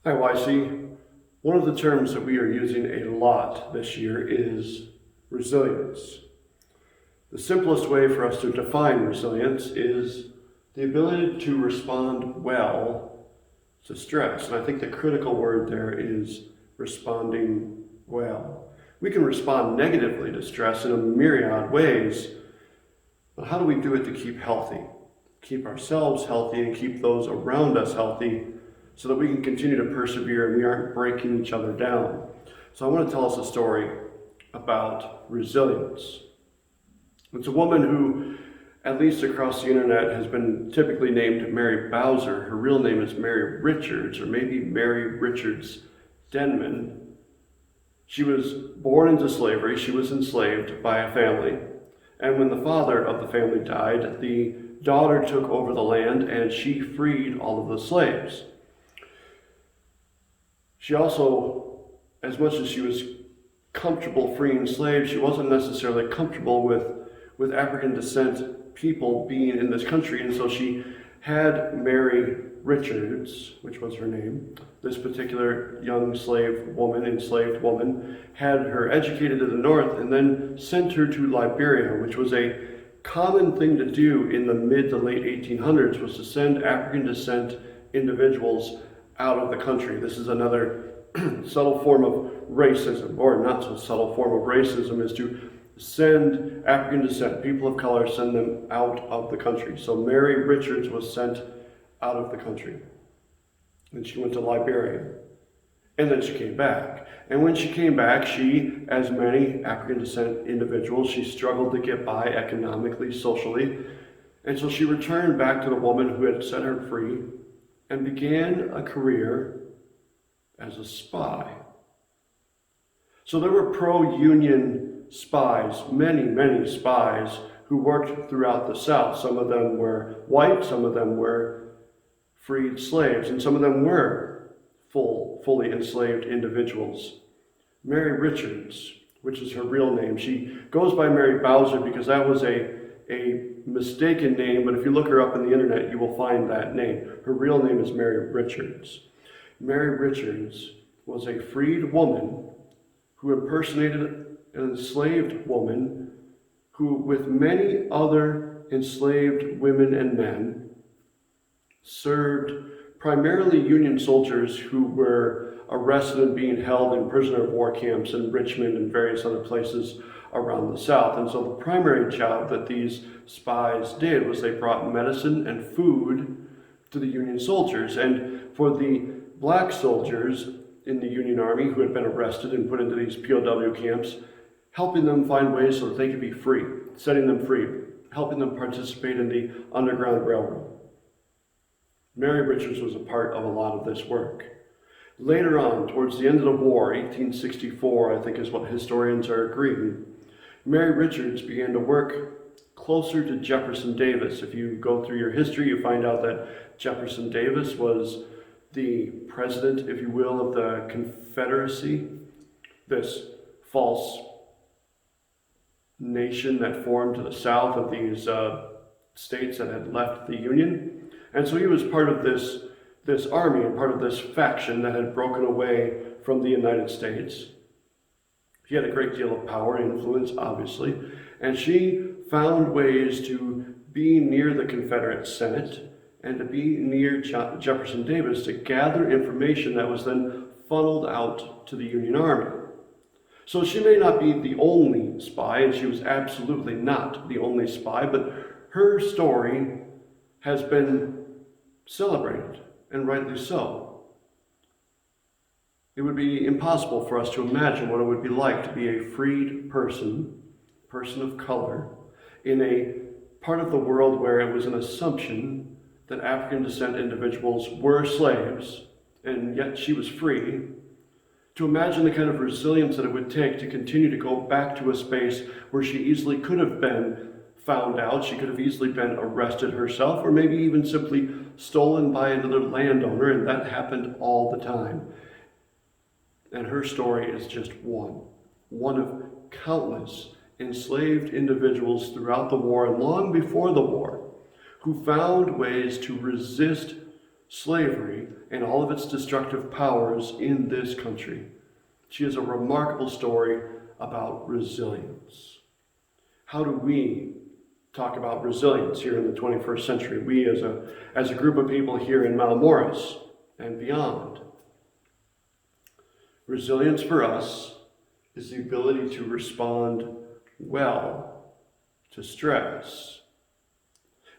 Hi, YC. One of the terms that we are using a lot this year is resilience. The simplest way for us to define resilience is the ability to respond well to stress. And I think the critical word there is responding well. We can respond negatively to stress in a myriad ways, but how do we do it to keep healthy? Keep ourselves healthy and keep those around us healthy so that we can continue to persevere and we aren't breaking each other down. So I want to tell us a story about resilience. It's a woman who, at least across the internet, has been typically named Mary Bowser. Her real name is Mary Richards, or maybe Mary Richards Denman. She was born into slavery. She was enslaved by a family. And when the father of the family died, the daughter took over the land and she freed all of the slaves. She also, as much as she was comfortable freeing slaves, she wasn't necessarily comfortable with African descent people being in this country. And so she had Mary Richards, which was her name, this particular young enslaved woman, had her educated in the north and then sent her to Liberia, which was a common thing to do in the mid to late 1800s, was to send African descent individuals out of the country. This is another subtle form of racism, or not so subtle form of racism, is to send African descent, people of color, send them out of the country. So Mary Richards was sent out of the country. And she went to Liberia. And then she came back. And when she came back, she, as many African descent individuals, she struggled to get by economically, socially. And so she returned back to the woman who had set her free and began a career as a spy. So there were pro-union spies, many spies, who worked throughout the South. Some of them were white, some of them were freed slaves, and some of them were fully enslaved individuals. Mary Richards, which is her real name, she goes by Mary Bowser because that was a mistaken name, but if you look her up on the internet, you will find that name. Her real name is Mary Richards. Mary Richards was a freed woman who impersonated an enslaved woman who, with many other enslaved women and men, served primarily Union soldiers who were arrested and being held in prisoner of war camps in Richmond and various other places around the South. And so the primary job that these spies did was they brought medicine and food to the Union soldiers. And for the black soldiers in the Union Army who had been arrested and put into these POW camps, helping them find ways so that they could be free, setting them free, helping them participate in the Underground Railroad. Mary Richards was a part of a lot of this work. Later on, towards the end of the war, 1864, I think is what historians are agreeing, Mary Richards began to work closer to Jefferson Davis. If you go through your history, you find out that Jefferson Davis was the president, if you will, of the Confederacy, this false nation that formed to the south of these states that had left the Union. And so he was part of this army and part of this faction that had broken away from the United States. He had a great deal of power and influence, obviously, and she found ways to be near the Confederate Senate and to be near Jefferson Davis to gather information that was then funneled out to the Union Army. So she may not be the only spy, and she was absolutely not the only spy, but her story has been celebrated, and rightly so. It would be impossible for us to imagine what it would be like to be a freed person of color, in a part of the world where it was an assumption that African descent individuals were slaves, and yet she was free. To imagine the kind of resilience that it would take to continue to go back to a space where she easily could have been found out, she could have easily been arrested herself, or maybe even simply stolen by another landowner, and that happened all the time. And her story is just one of countless enslaved individuals throughout the war and long before the war who found ways to resist slavery and all of its destructive powers in this country. She has a remarkable story about resilience. How do we talk about resilience here in the 21st century? We as a group of people here in Mount Morris and beyond. Resilience for us is the ability to respond well to stress.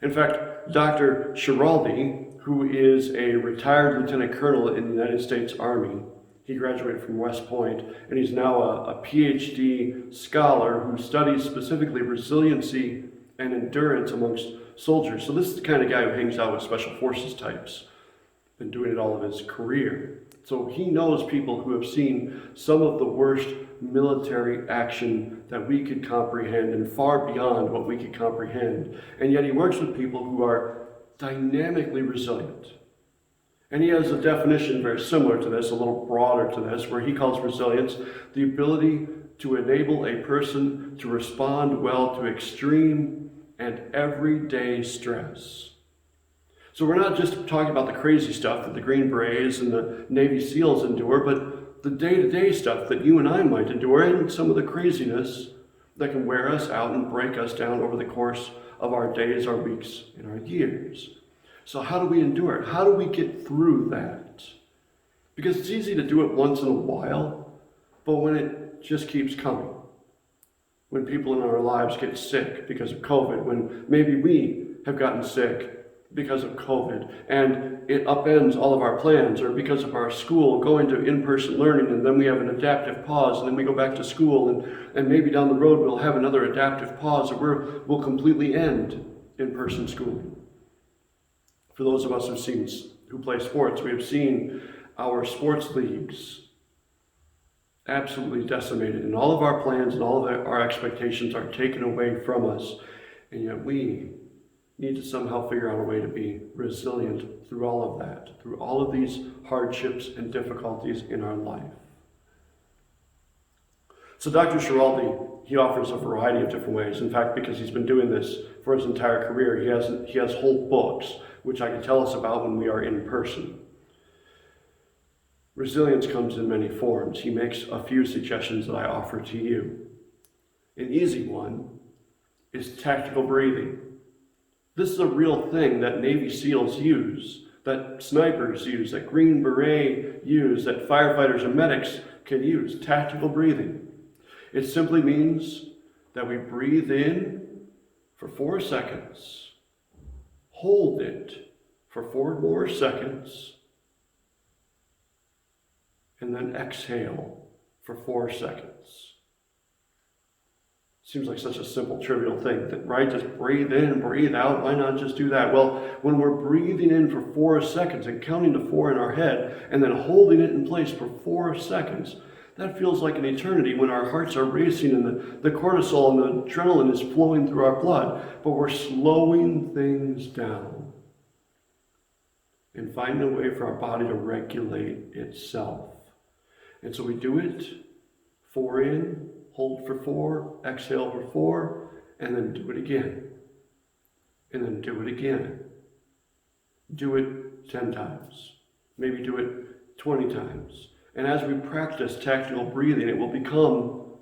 In fact, Dr. Schiraldi, who is a retired lieutenant colonel in the United States Army, he graduated from West Point, and he's now a PhD scholar who studies specifically resiliency and endurance amongst soldiers. So this is the kind of guy who hangs out with special forces types, been doing it all of his career. So he knows people who have seen some of the worst military action that we could comprehend and far beyond what we could comprehend. And yet he works with people who are dynamically resilient. And he has a definition very similar to this, a little broader to this, where he calls resilience the ability to enable a person to respond well to extreme and everyday stress. So we're not just talking about the crazy stuff that the Green Berets and the Navy SEALs endure, but the day-to-day stuff that you and I might endure, and some of the craziness that can wear us out and break us down over the course of our days, our weeks, and our years. So how do we endure it? How do we get through that? Because it's easy to do it once in a while, but when it just keeps coming, when people in our lives get sick because of COVID, when maybe we have gotten sick because of COVID, and it upends all of our plans, or because of our school going to in-person learning, and then we have an adaptive pause, and then we go back to school, and maybe down the road we'll have another adaptive pause, or we'll completely end in-person schooling. For those of us who play sports, we have seen our sports leagues absolutely decimated, and all of our plans and all of our expectations are taken away from us, and yet we need to somehow figure out a way to be resilient through all of that, through all of these hardships and difficulties in our life. So Dr. Schiraldi, he offers a variety of different ways. In fact, because he's been doing this for his entire career, he has whole books, which I can tell us about when we are in person. Resilience comes in many forms. He makes a few suggestions that I offer to you. An easy one is tactical breathing. This is a real thing that Navy SEALs use, that snipers use, that Green Beret use, that firefighters and medics can use. Tactical breathing. It simply means that we breathe in for 4 seconds, hold it for 4 more seconds, and then exhale for 4 seconds. Seems like such a simple, trivial thing, right? Just breathe in, breathe out. Why not just do that? Well, when we're breathing in for 4 seconds and counting to 4 in our head and then holding it in place for 4 seconds, that feels like an eternity when our hearts are racing and the cortisol and the adrenaline is flowing through our blood. But we're slowing things down and finding a way for our body to regulate itself. And so we do it, 4 in, hold for 4, exhale for 4, and then do it again. And then do it again. Do it 10 times. Maybe do it 20 times. And as we practice tactical breathing, it will become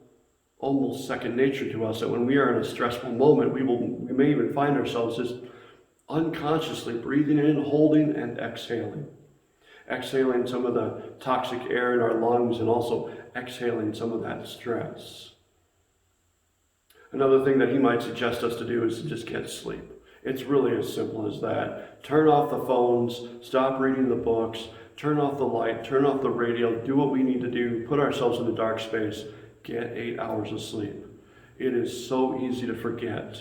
almost second nature to us that when we are in a stressful moment, we may even find ourselves just unconsciously breathing in, holding, and exhaling. Exhaling some of the toxic air in our lungs and also exhaling some of that stress. Another thing that he might suggest us to do is to just get sleep. It's really as simple as that. Turn off the phones, stop reading the books, turn off the light, turn off the radio, do what we need to do, put ourselves in a dark space, get 8 hours of sleep. It is so easy to forget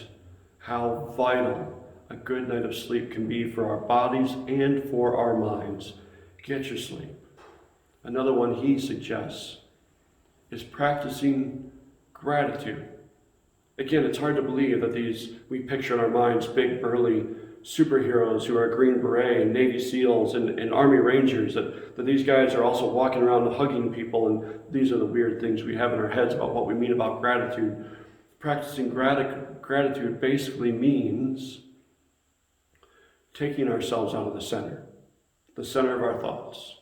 how vital a good night of sleep can be for our bodies and for our minds. Get your sleep. Another one he suggests is practicing gratitude. Again, it's hard to believe that we picture in our minds big, burly superheroes who are Green Beret and Navy SEALs and Army Rangers, that these guys are also walking around hugging people, and these are the weird things we have in our heads about what we mean about gratitude. Practicing gratitude basically means taking ourselves out of the center. the center of our thoughts,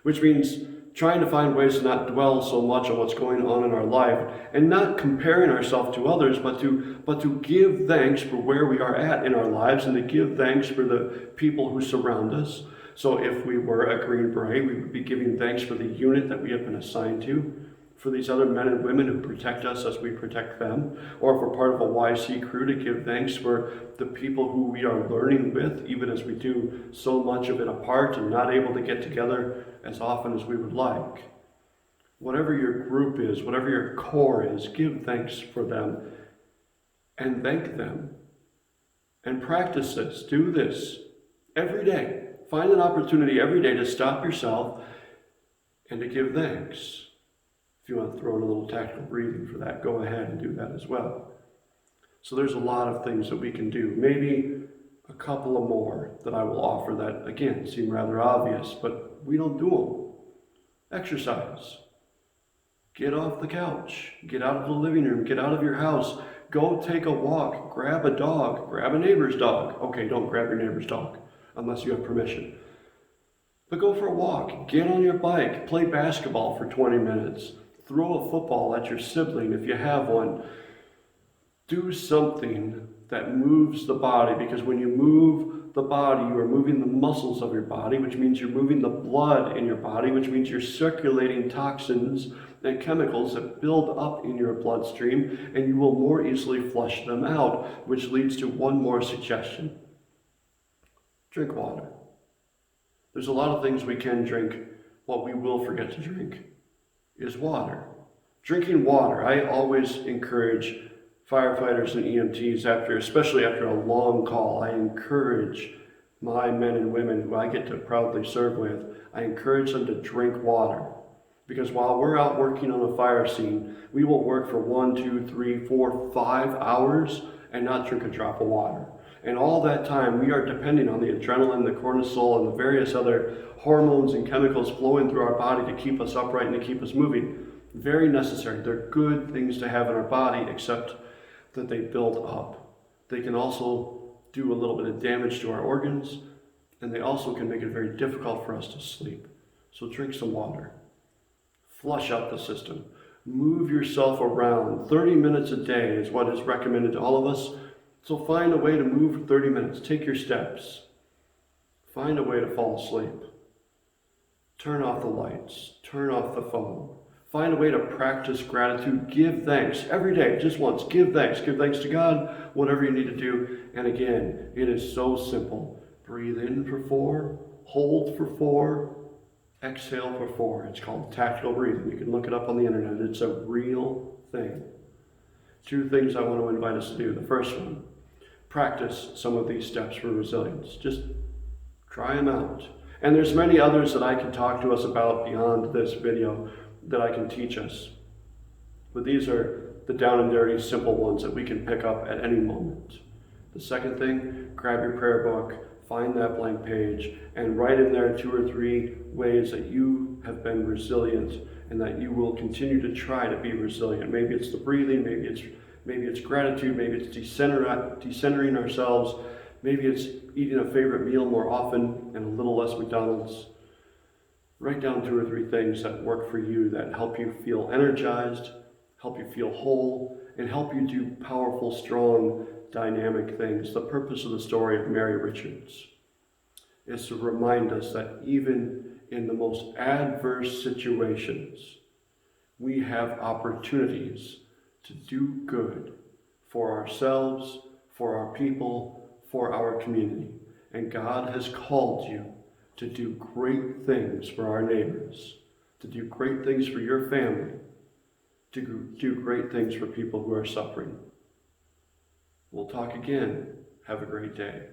which means trying to find ways to not dwell so much on what's going on in our life and not comparing ourselves to others, but to give thanks for where we are at in our lives and to give thanks for the people who surround us. So if we were a Green Beret, we would be giving thanks for the unit that we have been assigned to, for these other men and women who protect us as we protect them, or if we're part of a YC crew, to give thanks for the people who we are learning with, even as we do so much of it apart and not able to get together as often as we would like. Whatever your group is, whatever your core is, give thanks for them and thank them. And practice this, do this every day. Find an opportunity every day to stop yourself and to give thanks. If you want to throw in a little tactical breathing for that, go ahead and do that as well. So there's a lot of things that we can do. Maybe a couple of more that I will offer that, again, seem rather obvious, but we don't do them. Exercise. Get off the couch. Get out of the living room. Get out of your house. Go take a walk. Grab a dog. Grab a neighbor's dog. Okay, don't grab your neighbor's dog unless you have permission. But go for a walk. Get on your bike. Play basketball for 20 minutes. Throw a football at your sibling if you have one. Do something that moves the body, because when you move the body, you are moving the muscles of your body, which means you're moving the blood in your body, which means you're circulating toxins and chemicals that build up in your bloodstream, and you will more easily flush them out, which leads to one more suggestion. Drink water. There's a lot of things we can drink. What we will forget to drink is water. Drinking water. I always encourage firefighters and EMTs, especially after a long call, I encourage my men and women who I get to proudly serve with, I encourage them to drink water. Because while we're out working on a fire scene, we will work for 1, 2, 3, 4, 5 hours and not drink a drop of water. And all that time, we are depending on the adrenaline, the cortisol, and the various other hormones and chemicals flowing through our body to keep us upright and to keep us moving. Very necessary. They're good things to have in our body, except that they build up. They can also do a little bit of damage to our organs, and they also can make it very difficult for us to sleep. So drink some water. Flush out the system. Move yourself around. 30 minutes a day is what is recommended to all of us. So find a way to move for 30 minutes. Take your steps. Find a way to fall asleep. Turn off the lights. Turn off the phone. Find a way to practice gratitude. Give thanks every day, just once. Give thanks. Give thanks to God, whatever you need to do. And again, it is so simple. Breathe in for 4, hold for 4, exhale for 4. It's called tactical breathing. You can look it up on the internet. It's a real thing. 2 things I want to invite us to do. The first one, practice some of these steps for resilience. Just try them out. And there's many others that I can talk to us about beyond this video that I can teach us. But these are the down and dirty, simple ones that we can pick up at any moment. The second thing, grab your prayer book, find that blank page, and write in there 2 or 3 ways that you have been resilient and that you will continue to try to be resilient. Maybe it's the breathing, maybe it's gratitude, maybe it's decentering ourselves, maybe it's eating a favorite meal more often and a little less McDonald's. Write down 2 or 3 things that work for you, that help you feel energized, help you feel whole, and help you do powerful, strong, dynamic things. The purpose of the story of Mary Richards is to remind us that even in the most adverse situations, we have opportunities to do good for ourselves, for our people, for our community. And God has called you to do great things for our neighbors, to do great things for your family, to do great things for people who are suffering. We'll talk again. Have a great day.